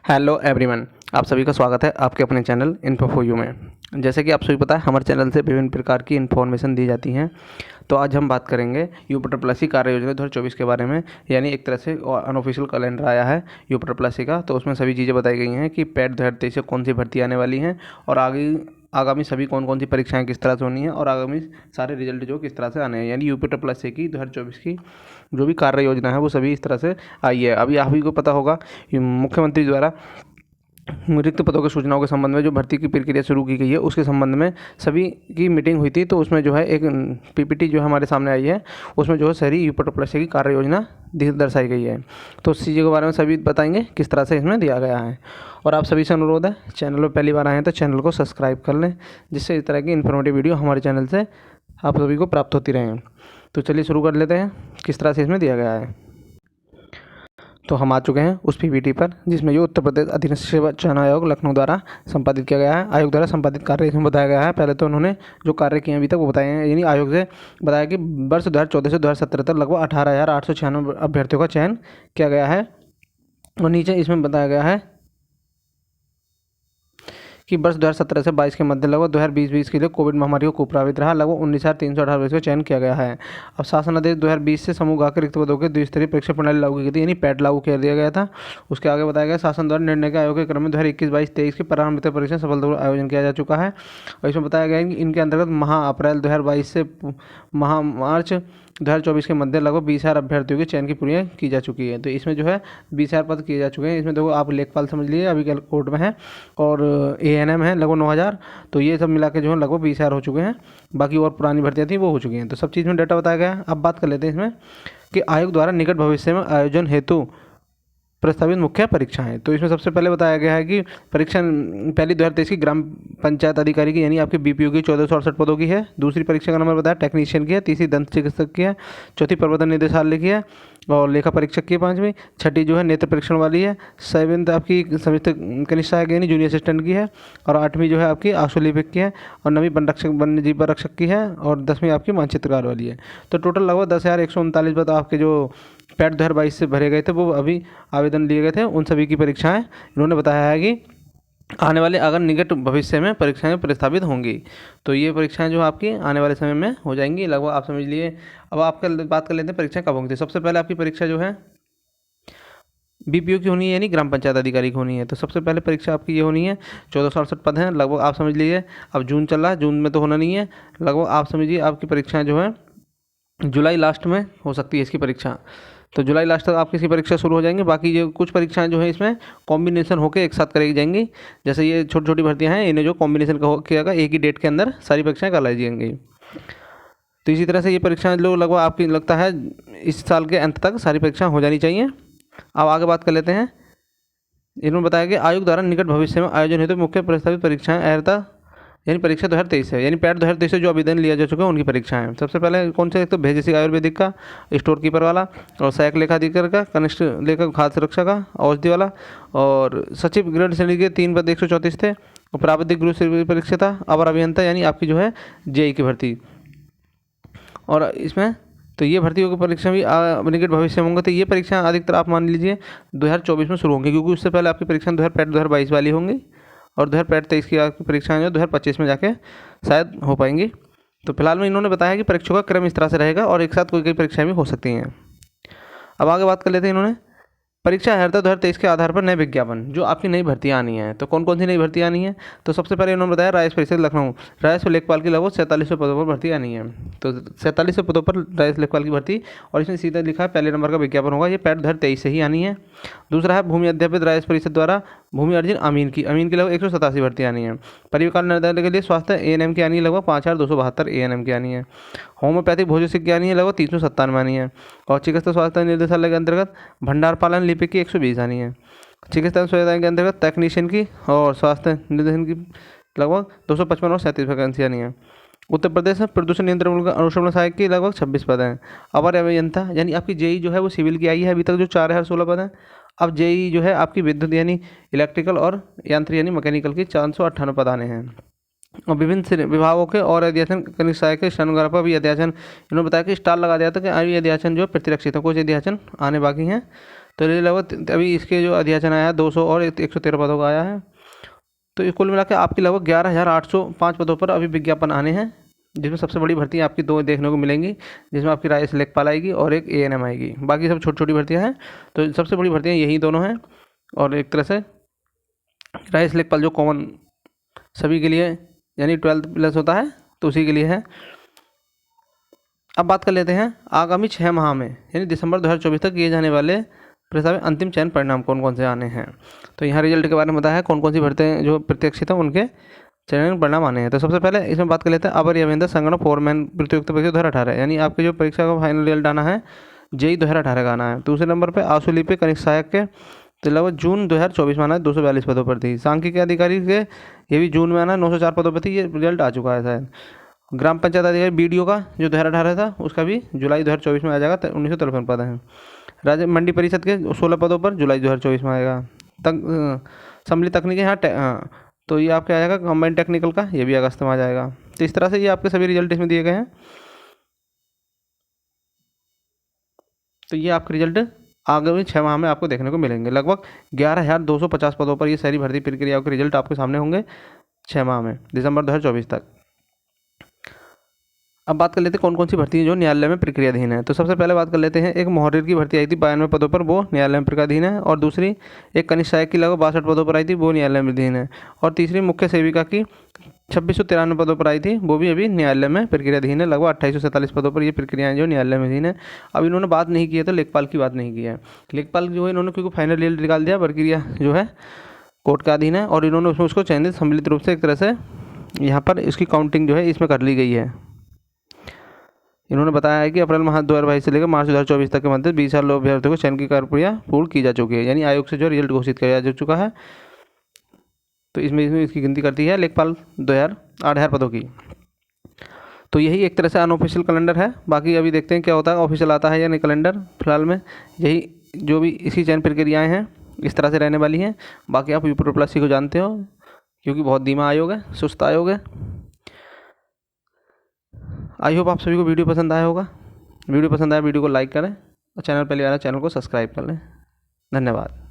Hello everyone, आप सभी का स्वागत है आपके अपने चैनल इन्फो फॉर यू में। जैसे कि आप सभी पता है, हमारे चैनल से विभिन्न प्रकार की इन्फॉर्मेशन दी जाती हैं। तो आज हम बात करेंगे यूपीएससी कार्य योजना 2024 के बारे में। यानी एक तरह से अनऑफिशियल कैलेंडर आया है यूपीएससी का, तो उसमें सभी चीज़ें बताई गई हैं कि पैट 2023 से कौन सी भर्ती आने वाली हैं और आगामी सभी कौन कौन सी परीक्षाएं किस तरह से होनी है और आगामी सारे रिजल्ट जो किस तरह से आने हैं। यानी यूपीएससी की 2024 की जो भी कार्य योजना है वो सभी इस तरह से आई है। अभी आप ही को पता होगा, मुख्यमंत्री द्वारा रिक्त पदों की सूचनाओं के संबंध में जो भर्ती की प्रक्रिया शुरू की गई है उसके संबंध में सभी की मीटिंग हुई थी। तो उसमें जो है एक पीपीटी जो हमारे सामने आई है, उसमें जो है शहरी यूपीएससी की कार्य योजना दर्शाई गई है। तो उस चीज़ों के बारे में सभी बताएंगे किस तरह से इसमें दिया गया है। और आप सभी से अनुरोध है, चैनल पर पहली बार आए हैं तो चैनल को सब्सक्राइब कर लें, जिससे इस तरह की इन्फॉर्मेटिव वीडियो हमारे चैनल से आप सभी को प्राप्त होती रहें। तो चलिए शुरू कर लेते हैं किस तरह से इसमें दिया गया है। तो हम आ चुके हैं उस पीपीटी पर, जिसमें जो उत्तर प्रदेश अधीनस्थ सेवा चयन आयोग लखनऊ द्वारा संपादित किया गया है। आयोग द्वारा संपादित कार्य इसमें बताया गया है। पहले तो उन्होंने जो कार्य किए अभी तक वो बताए हैं। यानी आयोग से बताया कि वर्ष 2014 से 2017 तक लगभग 18,896 अभ्यर्थियों का चयन किया गया है। और नीचे इसमें बताया गया है कि वर्ष 2017 से 22 के मध्य लगभग 2020 के लिए कोविड महामारी को कुप्रभावित रहा लगभग 19,318 व्यक्तियों का चयन किया गया है। अब शासन आदेश 2020 से समूह के रिक्त पदों के द्विस्तरीय परीक्षा प्रणाली लागू की गई थी, यानी पैट लागू कर दिया गया था। उसके आगे बताया गया शासन द्वारा निर्णय के आयोग के क्रम में 2021, 22, 23 की प्रारंभिक परीक्षा सफलतापूर्वक आयोजन किया जा चुका है। और इसमें बताया गया है कि इनके अंतर्गत अप्रैल 2022 से मार्च 2024 के मध्य लगभग 20,000 अभ्यर्थियों के चयन की प्रक्रिया की जा चुकी है। तो इसमें जो है 20,000 पद किए जा चुके हैं। इसमें देखो आप लेखपाल समझ लीजिए, अभी कोर्ट में है, और एएनएम है लगभग 9,000। तो ये सब मिला के जो है लगभग 20,000 हो चुके हैं। बाकी और पुरानी भर्तियाँ थी वो हो चुकी हैं। तो सब चीज़ में डाटा बताया गया है। अब बात कर लेते हैं इसमें कि आयोग द्वारा निकट भविष्य में आयोजन हेतु प्रस्तावित मुख्य परीक्षाएं। तो इसमें सबसे पहले बताया गया है कि परीक्षा पहली 2023 की ग्राम पंचायत अधिकारी की, यानी आपके बीपीओ की 1468 पदों की है। दूसरी परीक्षा का नंबर बताया टेक्नीशियन की है। तीसरी दंत चिकित्सक की है। चौथी प्रवर्तन निदेशालय की है और लेखा परीक्षक की है। पाँचवीं छठी जो है नेत्र परीक्षण वाली है। सेवेंथ आपकी संयुक्त कनिष्ठ सहायक यानी जूनियर असिस्टेंट की है। और आठवीं जो है आपकी आशुलिपिक की है। और नवीं वन्य जीव रक्षक की है। और 10वीं आपकी मानचित्रकार वाली है। तो टोटल लगभग 10,139 पद आपके जो पैट 2022 से भरे गए थे वो अभी आवेदन लिए गए थे। उन सभी की परीक्षाएं इन्होंने बताया है कि आने वाले अगर निकट भविष्य में परीक्षाएं प्रस्तावित होंगी। तो ये परीक्षाएं जो आपकी आने वाले समय में हो जाएंगी लगभग, आप समझ लिए। अब आपका बात कर लेते हैं परीक्षाएं कब होंगी। सबसे पहले आपकी परीक्षा जो है बीपीओ की होनी है, यानी ग्राम पंचायत अधिकारी की होनी है। तो सबसे पहले परीक्षा आपकी ये होनी है। 1468 पद हैं लगभग, आप समझ लीजिए। अब जून चल रहा है, जून में तो होना नहीं है। लगभग आप समझिए आपकी परीक्षाएँ जो है जुलाई लास्ट में हो सकती है इसकी परीक्षा। तो जुलाई लास्ट तक आपकी इसकी परीक्षा शुरू हो जाएंगी। बाकी ये कुछ परीक्षाएं जो है इसमें कॉम्बिनेशन होकर एक साथ कराई जाएंगी। जैसे ये छोटी छोटी भर्तियां हैं, इन्हें जो कॉम्बिनेशन किया गया एक ही डेट के अंदर सारी परीक्षाएं कराई जाएंगी। तो इसी तरह से ये परीक्षाएं जो लगभग आपकी लगता है इस साल के अंत तक सारी परीक्षाएं हो जानी चाहिए। अब आगे बात कर लेते हैं। इन्होंने बताया कि आयोग द्वारा निकट भविष्य में आयोजन हेतु मुख्य प्रस्तावित परीक्षाएं अर्थात यानी परीक्षा 2023 है, यानी पैट 2023 से जो आवेदन लिया जा चुका है उनकी परीक्षाएं। सबसे पहले कौन से, एक तो भेजसिक आयुर्वेदिक का, स्टोर कीपर वाला, और सहायक लेखाधिकारी का, कनिष्ठ लेखक खाद्य सुरक्षा का, औषधि वाला, और सचिव ग्रेड श्रेणी के 3 पद 134 थे। और प्राविधिक ग्रुप से परीक्षा था, अवर अभियंता यानी आपकी जो है जेई की भर्ती। और इसमें तो ये भर्तियों की परीक्षा भी निकट भविष्य में होंगे। तो ये परीक्षा अधिकतर आप मान लीजिए 2024 में शुरू होंगी, क्योंकि उससे पहले आपकी परीक्षा 2022 वाली होंगी। और 2023 की आपकी परीक्षाएं जो 2025 में जाके शायद हो पाएंगी। तो फिलहाल में इन्होंने बताया कि परीक्षों का क्रम इस तरह से रहेगा और एक साथ कोई परीक्षाएं भी हो सकती हैं। अब आगे बात कर लेते हैं इन्होंने परीक्षा अर्हता 2023 के आधार पर नए विज्ञापन, जो आपकी नई भर्तियाँ आनी है। तो कौन कौन सी नई भर्तियाँ आनी है। तो सबसे पहले इन्होंने बताया राजस्व परिषद लखनऊ, राजस्व लेखपाल की लगभग 4700 पदों पर भर्ती आनी है। तो 4700 पदों पर राजस्व लेखपाल की भर्ती, और इसमें सीधा लिखा है पहले नंबर का विज्ञापन होगा। ये पैट 2023 से ही आनी है। दूसरा है भूमि अध्यापित राजस्व परिषद द्वारा भूमि अर्जित अमीन की लगभग 187 भर्ती आनी है। परिवकाल निर्धारण के लिए स्वास्थ्य एएनएम की आनी है लगभग 5,272 एएनएम की आनी है। होम्योपैथिक भोजसिक की आनी है लगभग 397 आनी है। और चिकित्सा स्वास्थ्य निर्देशालय के अंतर्गत भंडार पालन लिपिक की 120 आनी है। चिकित्सा सुविधाएं के अंतर्गत टेक्नीशियन की और स्वास्थ्य निर्देशन की लगभग 255 और 37 वैकेंसी आनी है। उत्तर प्रदेश में प्रदूषण नियंत्रण अनुश्रवण सहायक की लगभग 26 पद हैं। अवर अभियंता यानी आपकी जेई जो है वो सिविल की आई है अभी तक, जो 4,016 पद हैं। अब जेई जो है आपकी विद्युत यानी इलेक्ट्रिकल और यांत्रिक यानी मैकेनिकल की 498 पद आने हैं। और विभिन्न विभागों के और अध्यासन कनिष्ठ सहायक के स्टेनोग्राफर भी अध्यासन, इन्होंने बताया कि स्टार लगा दिया था कि अभी अध्यासन जो प्रतिरक्षित है, कुछ अध्यासन आने बाकी हैं। तो ये लगभग अभी इसके जो अध्याचन आया है 200 और 113 पदों का आया है। तो ये कुल मिला के आपकी लगभग 11,805 पदों पर अभी विज्ञापन आने हैं, जिसमें सबसे बड़ी भर्ती आपकी 2 देखने को मिलेंगी, जिसमें आपकी राइस लेखपाल आएगी और एक एएनएम आएगी। बाकी सब छोटी छोटी भर्तियाँ हैं। तो सबसे बड़ी भर्तियाँ यही दोनों हैं, और एक तरह से राइस लेखपाल जो कॉमन सभी के लिए यानी 12 प्लस होता है तो उसी के लिए है। अब बात कर लेते हैं आगामी 6 माह में यानी दिसंबर 2024 तक किए जाने वाले प्रस्तावित अंतिम चयन परिणाम कौन कौन से आने हैं। तो यहाँ रिजल्ट के बारे में बताया है कौन कौन सी भर्तियाँ जो प्रत्याशित हैं उनके चयन परिणाम आने हैं। तो सबसे पहले इसमें बात कर लेते हैं अपर अभियंता संगणक फोरमैन प्रतियोगिता परीक्षा 2018, यानी आपकी जो परीक्षा का फाइनल रिजल्ट आना है जेई 2018 का आना है। दूसरे नंबर पर आशुलिपि कनिष्ठ सहायक के तो लगभग जून 2024 में आना है, 242 पदों पर थी। सांख्यिकी अधिकारी के ये भी जून में आना है, 904 पदों पर थी, ये रिजल्ट आ चुका है शायद। ग्राम पंचायत अधिकारी बीडीओ का जो 2018 था उसका भी जुलाई 2024 में आ जाएगा, 1953 पद हैं। राज्य मंडी परिषद के 16 पदों पर जुलाई 2024 में आएगा। सम्मिलित तकनीकी हाँ तो ये आपके आ जाएगा कंबाइंड टेक्निकल का, ये भी अगस्त में आ जाएगा। तो इस तरह से ये आपके सभी रिजल्ट इसमें दिए गए हैं। तो ये आपके रिजल्ट आगामी 6 माह में आपको देखने को मिलेंगे। लगभग 11,250 पदों पर ये सारी भर्ती प्रक्रियाओं के रिजल्ट आपके सामने होंगे 6 माह में, दिसंबर 2024 तक। अब बात कर लेते हैं कौन कौन सी भर्ती है जो न्यायालय में प्रक्रियाधीन है। तो सबसे पहले बात कर लेते हैं एक मुहर्रिर की भर्ती आई थी 92 पदों पर, वो न्यायालय में प्रक्रियाधीन है। और दूसरी एक कनिष्ठ सहायक की लगभग 62 पदों पर आई थी, वो न्यायालय में अधीन है। और तीसरी मुख्य सेविका की 2693 पदों पर आई थी, वो भी अभी न्यायालय में प्रक्रियाधीन है। लगभग 2847 पदों पर ये प्रक्रियाएं जो न्यायालय में अधीन है। अब इन्होंने बात नहीं की है तो लेखपाल की बात नहीं की है। लेखपाल जो है इन्होंने क्योंकि फाइनल रिजल्ट निकाल दिया, प्रक्रिया जो है कोर्ट का अधीन है, और इन्होंने उसमें उसको चयनित सम्मिलित रूप से एक तरह से यहाँ पर इसकी काउंटिंग जो है इसमें कर ली गई है। इन्होंने बताया है कि अप्रैल माह 2022 से लेकर मार्च 2024 तक के मध्य 20 साल अभ्यर्थियों को चयन की प्रक्रिया पूर्ण की जा चुकी है, यानी आयोग से जो रिजल्ट घोषित किया जा चुका है। तो इसमें इसकी गिनती करती है लेखपाल 8,000 पदों की। तो यही एक तरह से अनऑफिशियल कैलेंडर है। बाकी अभी देखते हैं क्या होता है, ऑफिशियल आता है या नहीं कैलेंडर। फिलहाल में यही जो भी इसी चयन प्रक्रियाएँ हैं इस तरह से रहने वाली हैं। बाकी आप विप्रो प्लस को जानते हो क्योंकि बहुत धीमा आयोग है, सुस्त आयोग है। आई होप आप सभी को वीडियो पसंद आया होगा। वीडियो पसंद आया वीडियो को लाइक करें और चैनल पहले आया चैनल को सब्सक्राइब कर लें। धन्यवाद।